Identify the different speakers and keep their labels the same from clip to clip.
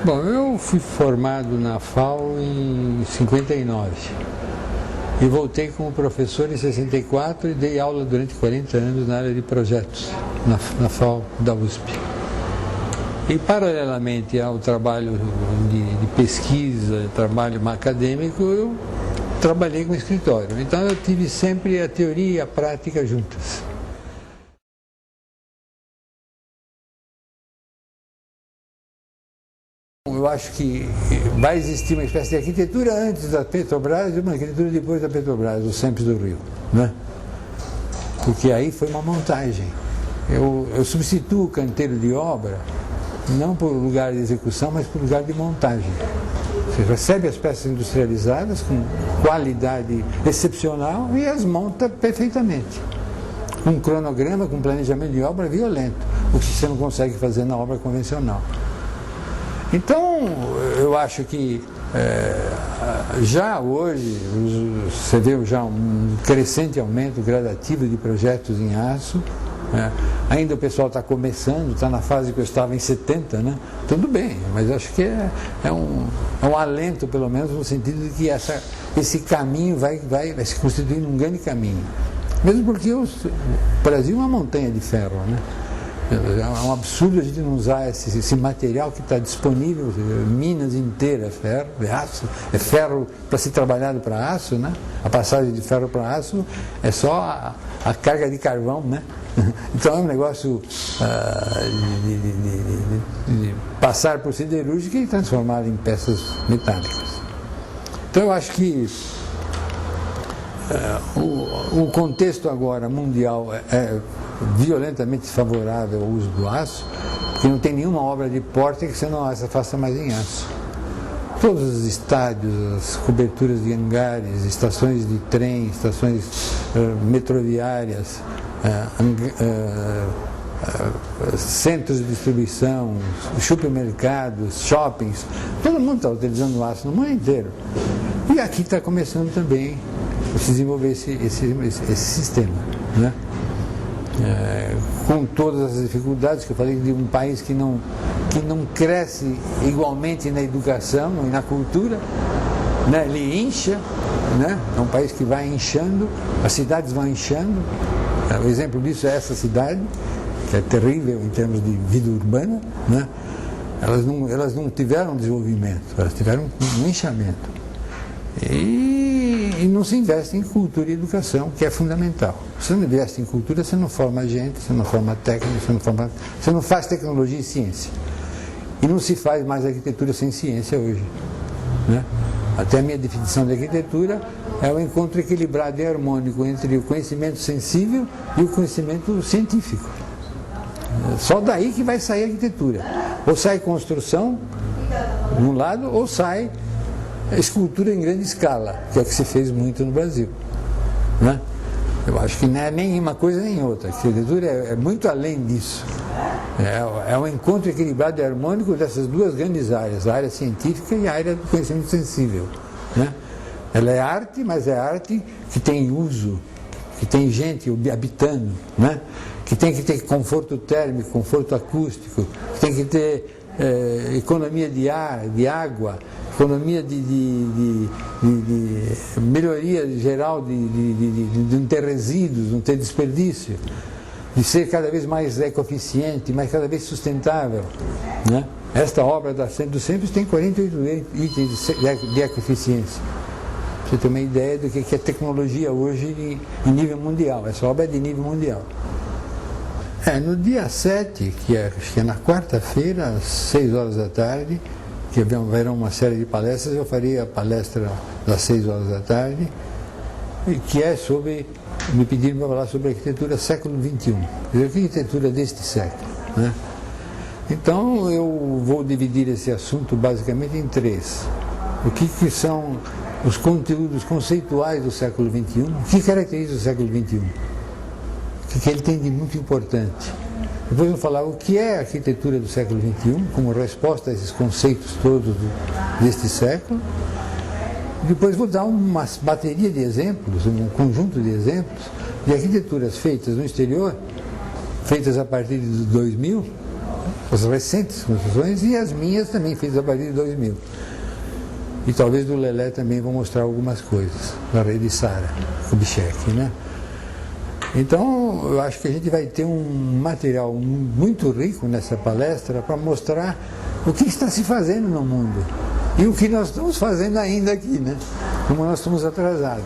Speaker 1: Bom, eu fui formado na FAO em 59 e voltei como professor em 64 e dei aula durante 40 anos na área de projetos na FAO da USP. E paralelamente ao trabalho de pesquisa, trabalho acadêmico, eu trabalhei com escritório. Então eu tive sempre a teoria e a prática juntas. Eu acho que vai existir uma espécie de arquitetura antes da Petrobras e uma arquitetura depois da Petrobras, o SEMPS do Rio, né? Porque aí foi uma montagem. Eu substituo o canteiro de obra não por lugar de execução, mas por lugar de montagem. Você recebe as peças industrializadas com qualidade excepcional e as monta perfeitamente. Com um cronograma, com um planejamento de obra violento, o que você não consegue fazer na obra convencional. Então, eu acho que já hoje você vê já um crescente aumento gradativo de projetos em aço. Ainda o pessoal está começando, está na fase que eu estava em 70, né? Tudo bem, mas acho que é um alento, pelo menos, no sentido de que esse caminho vai se constituir um grande caminho. Mesmo porque o Brasil é uma montanha de ferro, né? É um absurdo a gente não usar esse material que está disponível, Minas inteira é aço, é ferro para ser trabalhado para aço, né? A passagem de ferro para aço é só a carga de carvão, né? Então é um negócio de passar por siderúrgica e transformar em peças metálicas. Então eu acho que o contexto agora mundial é violentamente favorável ao uso do aço, porque não tem nenhuma obra de porte que você não faça mais em aço. Todos os estádios, as coberturas de hangares, estações de trem, estações metroviárias, centros de distribuição, supermercados, shoppings, todo mundo está utilizando o aço no mundo inteiro. E aqui está começando também a se desenvolver esse sistema, né? Com todas as dificuldades que eu falei de um país que não cresce igualmente na educação e na cultura, né? Ele incha, né? É um país que vai inchando, as cidades vão inchando. O exemplo disso é essa cidade, que é terrível em termos de vida urbana, né? Elas não tiveram desenvolvimento, elas tiveram um inchamento. E não se investe em cultura e educação, que é fundamental. Se não investe em cultura, você não forma gente, você não forma técnico, você não faz tecnologia e ciência. E não se faz mais arquitetura sem ciência hoje, né? Até a minha definição de arquitetura é o encontro equilibrado e harmônico entre o conhecimento sensível e o conhecimento científico. Só daí que vai sair a arquitetura. Ou sai construção, de um lado, ou sai escultura em grande escala, que é o que se fez muito no Brasil, né? Eu acho que não é nem uma coisa nem outra. A arquitetura é muito além disso. É um encontro equilibrado e harmônico dessas duas grandes áreas, a área científica e a área do conhecimento sensível, né? Ela é arte, mas é arte que tem uso, que tem gente habitando, né? Que tem que ter conforto térmico, conforto acústico, que tem que ter economia de ar, de água, economia de melhoria geral de não ter resíduos, não ter desperdício, de ser cada vez mais ecoeficiente, mas cada vez sustentável, né? Esta obra do SEMPS tem 48 itens de ecoeficiência. Pra você ter uma ideia do que é tecnologia hoje em nível mundial. Essa obra é de nível mundial. No dia 7, acho que é na quarta-feira, às 6 horas da tarde, que haverá uma série de palestras, eu farei a palestra das 6 horas da tarde, que é me pediram para falar sobre a arquitetura século XXI, a arquitetura deste século, né? Então eu vou dividir esse assunto basicamente em 3. O que são os conteúdos conceituais do século XXI, o que caracteriza o século XXI, o que ele tem de muito importante. Depois vou falar o que é a arquitetura do século XXI, como resposta a esses conceitos todos deste século. Depois vou dar uma bateria de exemplos, um conjunto de exemplos de arquiteturas feitas no exterior, feitas a partir de 2000, as recentes construções e as minhas também, feitas a partir de 2000. E talvez do Lelé também vou mostrar algumas coisas, da rede Sara Kubitschek, né? Então, eu acho que a gente vai ter um material muito rico nessa palestra para mostrar o que está se fazendo no mundo e o que nós estamos fazendo ainda aqui, né? Como nós estamos atrasados.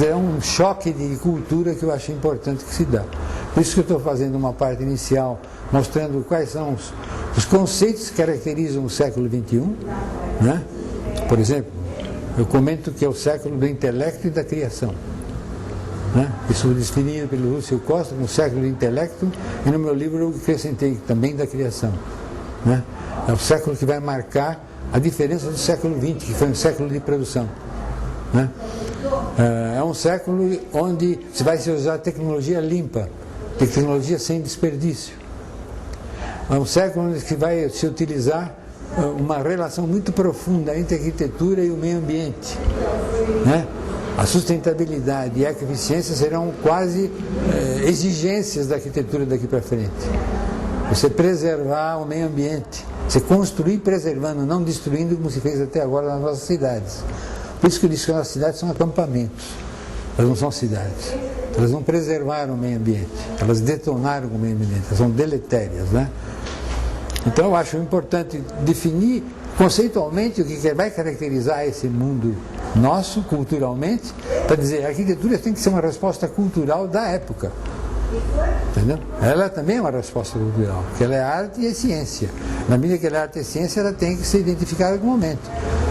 Speaker 1: É um choque de cultura que eu acho importante que se dá. Por isso que eu estou fazendo uma parte inicial, mostrando quais são os conceitos que caracterizam o século XXI, né? Por exemplo, eu comento que é o século do intelecto e da criação, né? Isso foi definido pelo Lúcio Costa no século do intelecto, e no meu livro eu acrescentei também da criação, né? É o século que vai marcar a diferença do século XX, que foi um século de produção, né? É um século onde se vai se usar tecnologia limpa, tecnologia sem desperdício. É um século onde se vai se utilizar uma relação muito profunda entre a arquitetura e o meio ambiente, né? A sustentabilidade e a ecoeficiência serão quase exigências da arquitetura daqui para frente. Você preservar o meio ambiente, você construir preservando, não destruindo, como se fez até agora nas nossas cidades. Por isso que eu disse que as cidades são acampamentos, elas não são cidades. Elas não preservaram o meio ambiente, elas detonaram o meio ambiente, elas são deletérias, né? Então eu acho importante definir conceitualmente o que vai caracterizar esse mundo nosso, culturalmente, para dizer, a arquitetura tem que ser uma resposta cultural da época. Entendeu? Ela também é uma resposta cultural, porque ela é arte e é ciência. Na medida que ela é arte e ciência, ela tem que ser identificada com o momento.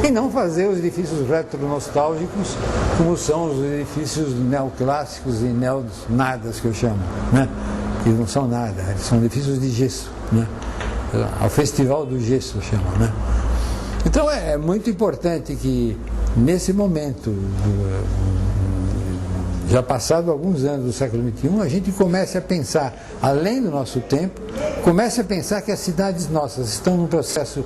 Speaker 1: E não fazer os edifícios retro-nostálgicos, como são os edifícios neoclássicos e neo-nadas, que eu chamo, né? Que não são nada, eles são edifícios de gesso, né? Ao Festival do Gesso chama, né? Então é muito importante que nesse momento, já passado alguns anos do século XXI, a gente comece a pensar além do nosso tempo, comece a pensar que as cidades nossas estão num processo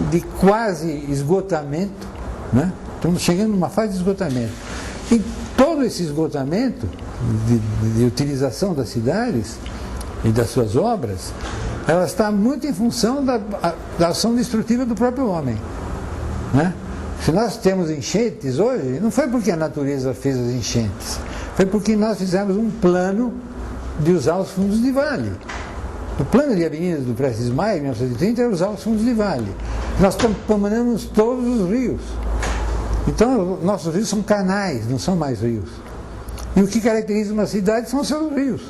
Speaker 1: de quase esgotamento, né? Estamos chegando numa fase de esgotamento. E todo esse esgotamento de utilização das cidades e das suas obras, ela está muito em função da ação destrutiva do próprio homem, né? Se nós temos enchentes hoje, não foi porque a natureza fez as enchentes, foi porque nós fizemos um plano de usar os fundos de vale. O plano de avenidas do Prestes Maia, em 1930, era usar os fundos de vale. Nós contaminamos todos os rios. Então, nossos rios são canais, não são mais rios. E o que caracteriza uma cidade são seus rios.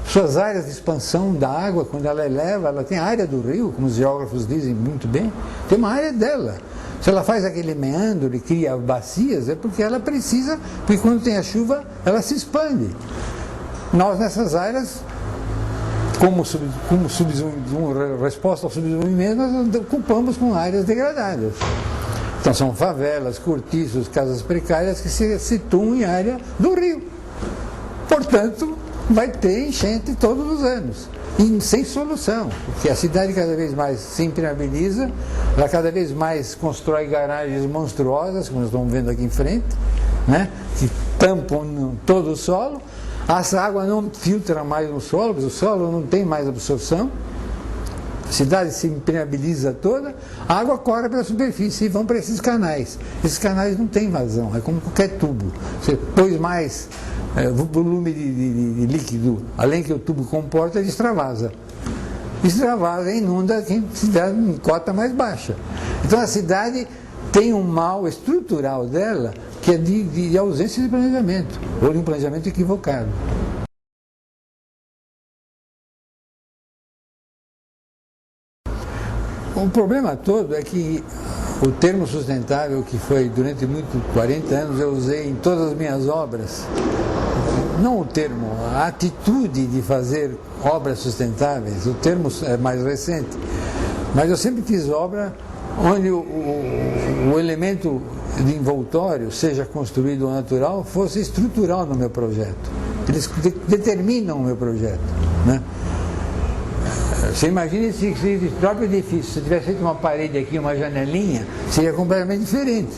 Speaker 1: Suas áreas de expansão da água, quando ela eleva, ela tem a área do rio, como os geógrafos dizem muito bem, tem uma área dela. Se ela faz aquele meandro e cria bacias, é porque ela precisa, porque quando tem a chuva, ela se expande. Nós, nessas áreas, como resposta ao subdesenvolvimento, nós ocupamos com áreas degradadas. Então são favelas, cortiços, casas precárias que se situam em área do rio. Portanto, vai ter enchente todos os anos. E sem solução, porque a cidade cada vez mais se impermeabiliza, ela cada vez mais constrói garagens monstruosas, como nós estamos vendo aqui em frente, né? Que tampam todo o solo. Essa água não filtra mais no solo, porque o solo não tem mais absorção. A cidade se impermeabiliza toda, a água corre pela superfície e vão para esses canais. Esses canais não têm vazão, é como qualquer tubo. Você pôs mais volume de líquido, além que o tubo comporta, ele extravasa. Extravasa e inunda quem estiver em cota mais baixa. Então a cidade tem um mal estrutural dela que é de ausência de planejamento, ou de um planejamento equivocado. O problema todo é que o termo sustentável, que foi durante 40 anos eu usei em todas as minhas obras, não o termo, a atitude de fazer obras sustentáveis, o termo é mais recente, mas eu sempre fiz obra onde o elemento de envoltório, seja construído ou natural, fosse estrutural no meu projeto. Eles determinam o meu projeto, né? Você imagina se o próprio edifício, se tivesse feito uma parede aqui, uma janelinha, seria completamente diferente,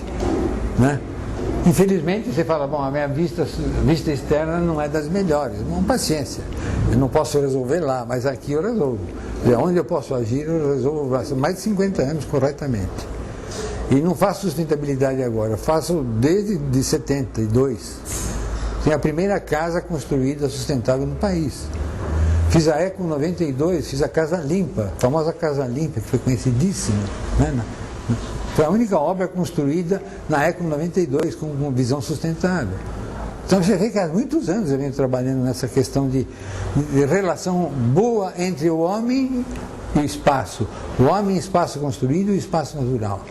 Speaker 1: né? Infelizmente, você fala, bom, a minha vista externa não é das melhores. Bom, paciência. Eu não posso resolver lá, mas aqui eu resolvo. Onde eu posso agir, eu resolvo há mais de 50 anos corretamente. E não faço sustentabilidade agora, faço desde de 72. Tem a primeira casa construída sustentável no país. Fiz a Eco 92, fiz a Casa Limpa, a famosa Casa Limpa, que foi conhecidíssima, né? Foi a única obra construída na Eco 92 com visão sustentável. Então você vê que há muitos anos eu venho trabalhando nessa questão de relação boa entre o homem e o espaço. O homem e espaço construído e o espaço natural.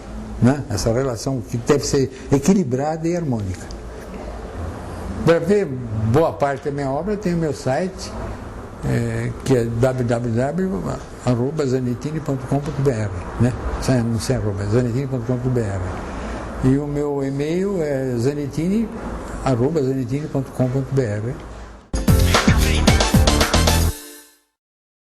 Speaker 1: Né? Essa relação que deve ser equilibrada e harmônica. Para ver boa parte da minha obra, tem o meu site, que é www.zanetini.com.br, né? Não sei arroba, zanetini.com.br. E o meu e-mail é zanetini@zanetini.com.br.